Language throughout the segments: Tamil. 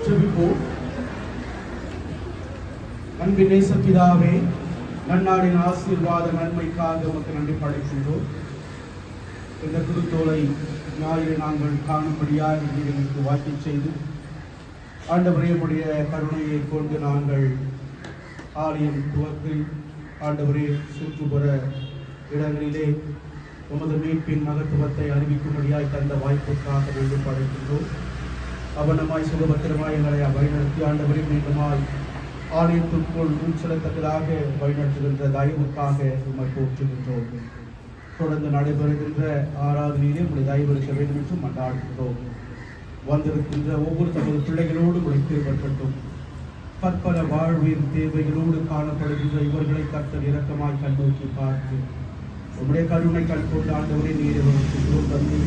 ஜெபிப்போம். அன்பின் நேச பிதாவே, நன்னாளின் ஆசீர்வாத நன்மைக்காக உமக்கு நன்றி படைக்கின்றோம். இந்த குருத்தோலை ஞாயிறு நாங்கள் காணும்படியாக எங்களுக்கு வாக்கி செய்து ஆண்டவரே உடைய கருணையை கொண்டு நாங்கள் ஆலயம் துவக்கி ஆண்டவரே சுற்றுப்புற இடங்களிலே உமது மீட்பின் மகத்துவத்தை அறிவிக்கும்படியாய் தந்த வாய்ப்புக்காக வேண்டி படைக்கின்றோம். அவனமாய் சுகபத்திரமாய் எங்களை வழிநடத்தி ஆண்டவரே மீண்டுமாய் ஆலயத்திற்குள் உள்செல்லத்தக்கதாக வழிநடத்துகின்ற தயவுக்காக உம்மை போற்றுகின்றோம். தொடர்ந்து நடைபெறுகின்ற ஆராதனையிலே உடைய தயவு இருக்க வேண்டும் என்று மன்றாடுகின்றோம். வந்திருக்கின்ற ஒவ்வொரு தமது பிள்ளைகளோடு உழைக்கப்பட்டட்டும். பற்பல வாழ்வின் தேவைகளோடு காணப்படுகின்ற இவர்களை கர்த்தர் இரக்கமாய் கண்ணோக்கி பார்த்து உம்முடைய கருணை கண் கொண்டு ஆண்டவரே நீர் தந்தி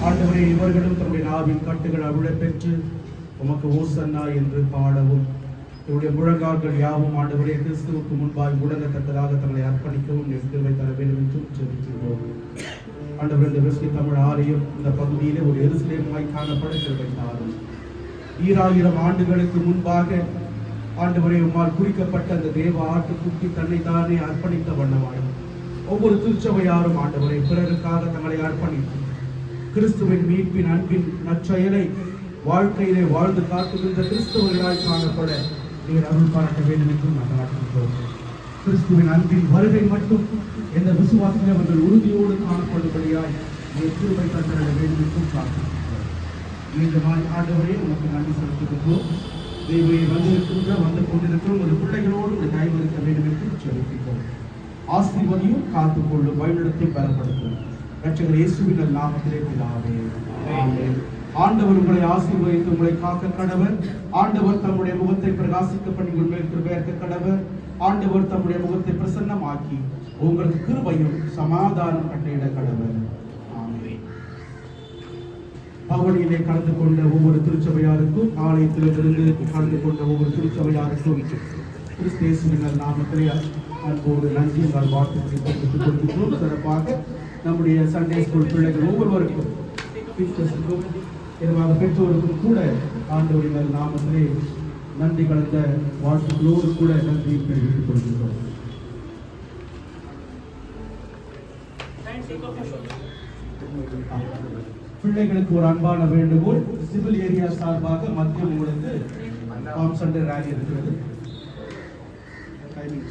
ஆண்டவரே இவர்களும் தம்முடைய நாவின் கட்டுகள் அவிழப் பெற்று உமக்கு ஓசன்னா என்று பாடவும் இவருடைய முழங்கால்கள் யாவும் ஆண்டவரே கிறிஸ்துவுக்கு முன்பாய் முழங்கத்தக்கதாக தங்களை அர்ப்பணிக்கவும் நிறுத்தி தர வேண்டும் என்றும் ஜெபிக்கிறோம். ஆண்டவர் இந்த வெஸ்லி தமிழ் ஆலயம் இந்த பகுதியிலே ஒரு எருசலேமாய் காணப்பட வைத்தாலும் 2000 ஆண்டுகளுக்கு முன்பாக ஆண்டவரே உம்மால் குறிக்கப்பட்ட அந்த தேவ ஆட்டுக்குட்டி தன்னை தானே அர்ப்பணித்த வண்ணமாய் ஒவ்வொரு திருச்சபையாரும் ஆண்டவரை பிறருக்காக தங்களை அர்ப்பணித்து கிறிஸ்துவின் மீட்பின் அன்பின் நற்செயலை வாழ்க்கையிலே வாழ்ந்து காட்டுகின்ற கிறிஸ்தவர்களாய் காணப்பட நீர் அருள் பாராட்ட வேண்டும் என்றும் நாங்கள் கிறிஸ்துவின் அன்பின் வருகை மட்டும் எந்த விசுவாசத்தில் அவர்கள் உறுதியோடு காணப்படும்படியாய் நீர் கிருபை தர வேண்டும் என்றும் பிரார்த்திக்கிறோம். மீண்டுமாய் ஆண்டவரே உமக்கு நன்றி செலுத்துகின்றோம். தெய்வத்தை வந்து கொண்டிருக்கிற ஒரு பிள்ளைகளோடு ஒரு தயவு இருக்க வேண்டும் என்று ஜெபிக்கிறோம். ஆசீர்வதியும் காத்துக்கொள்ளும் வழிநடத்தை பெறப்படுத்தும் இரட்சகர் இயேசுவின் நாமத்திலே பிதாவே, ஆமென். ஆண்டவர் உங்களை ஆசீர்வதித்து உங்களை காக்க கடவர். ஆண்டவர் தம்முடைய முகத்தை பிரகாசிக்க பண்ணி உண்மையில் கிருபையாக்க கடவர். ஆண்டவர் தம்முடைய முகத்தை பிரசன்னமாக்கி உங்களுக்கு கிருபையும் சமாதானம் கட்டளையிட கடவர். ஆமென். பவனியிலே கலந்து கொண்ட ஒவ்வொரு திருச்சபையாருக்கும் ஆலயத்திலிருந்து கலந்து கொண்ட ஒவ்வொரு திருச்சபையாருக்கும் கிறிஸ்து இயேசுவின் நாமத்திலே அன்போடு நன்றி வாழ்த்துக்களை தெரிவித்துக் கொள்கிறோம். சிறப்பாக நம்முடைய சண்டே ஸ்கூல் பிள்ளைகள் ஒவ்வொருவருக்கும் பெற்றோருக்கும் கூட ஆண்டவரின் நாமத்திலே நன்றி கலந்த வாழ்த்துக்களோடு கூட நன்றி தெரிவித்துக் கொள்கிறோம். பிள்ளைகளுக்கு ஒரு அன்பான வேண்டுகோள். சிவில் ஏரியா சார்பாக மத்தியம் உங்களுக்கு பாம் சண்டே ரேலி இருக்கிறது. டைமிங்